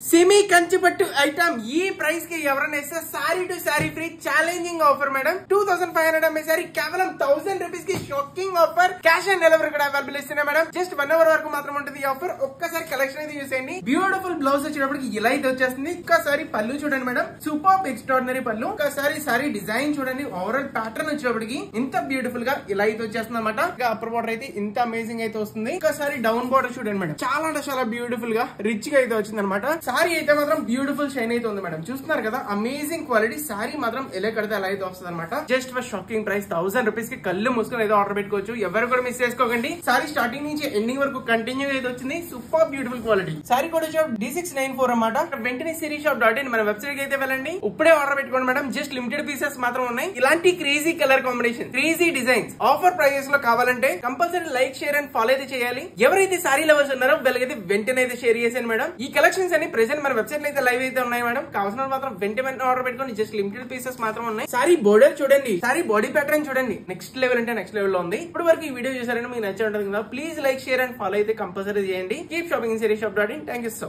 semi కంచిపట్టు item ఈ price కి ఎవరైనా ఇస్తే sorry to sorry free challenging offer madam 2500 అమ్మే సారీ కేవలం 1000 రూపీస్ కి shocking offer cash on delivery కూడా అవైలబుల్ ఇస్తున్నా మేడం జస్ట్ 1 అవర్ వరకు మాత్రం ఉంటుంది ఈ ఆఫర్ ఒక్కసారి కలెక్షన్ అయితే చూసేయండి బ్యూటిఫుల్ బ్లౌజ్ వచ్చేటప్పటికి ఇలా అయితే వచ్చేస్తుంది ఒక్కసారి పళ్ళు చూడండి మేడం సూపర్ ఎక్స్ట్రాడినరీ పళ్ళు ఒక్కసారి సారీ డిజైన్ చూడండి ఓవరాల్ ప్యాటర్న్ వచ్చేటప్పటికి ఇంత బ్యూటిఫుల్ గా ఇలా అయితే వచ్చేస్తుంది అనమాట అప్పర్ బార్డర్ అయితే ఇంత అమేజింగ్ అయితే వస్తుంది ఒక్కసారి డౌన్ బార్డర్ చూడండి మేడం చాలా అంటే చాలా బ్యూటిఫుల్ గా రిచ్ గా అయితే వచ్చింది అనమాట సారీ అయితే మాత్రం బ్యూటిఫుల్ షైన్ అయితే ఉంది మేడం చూస్తున్నారు కదా అమేజింగ్ క్వాలిటీ సారీ మాత్రం ఎలా కడితే అలా అయితే వస్తుంది అనమాట just for shocking price 1000 rupees కి కళ్ళు మూసుకొని అయితే ఆర్డర్ పెట్టుకోవచ్చు ఎవరు కూడా మిస్ చేసుకోకండి సారీ స్టార్టింగ్ నుంచి ఎండింగ్ వరకు కంటిన్యూ అయితే వచ్చింది సూపర్ బ్యూటిఫుల్ క్వాలిటీ సారీ కూడా షాప్ D694 అన్నమాట వెంటనే sirisshop.in మన వెబ్సైట్ కి అయితే వెళ్ళండి ఇప్పుడే ఆర్డర్ పెట్టుకోండి మేడం జస్ట్ లిమిటెడ్ పీసెస్ మాత్రం ఉన్నాయి ఇలాంటి crazy colour combination crazy designs offer prices లో కావాలంటే compulsory like share and follow అయితే చేయాలి ఎవరైతే సారీ లవర్స్ ఉన్నారో వాళ్ళకైతే వెంటనే అయితే షేర్ చేసాను మేడం ఈ కలెక్షన్స్ అన్ని ప్రెసెంట్ మన వెబ్సైట్ లో అయితే లైవ్ అయితే ఉన్నాయి మేడం కావాల్సిన మాత్రం వెంటనే ఆర్డర్ పెట్టుకోండి జస్ట్ లిమిటెడ్ పీసెస్ మాత్రం ఉన్నాయి సారీ బోర్డర్ చూడండి సారీ బాడీ ప్యాటర్న్ చూడండి నెక్స్ట్ లెవెల్ అంటే నెక్స్ట్ లెవెల్ లో ఉంది ఇప్పుడు వరకు ఈ వీడియో చూసారంటే మీకు నచ్చే ఉంటుంది కదా please like share and follow అయితే కంపల్సరీ చేయండి keep shopping sirisshop.in thank you so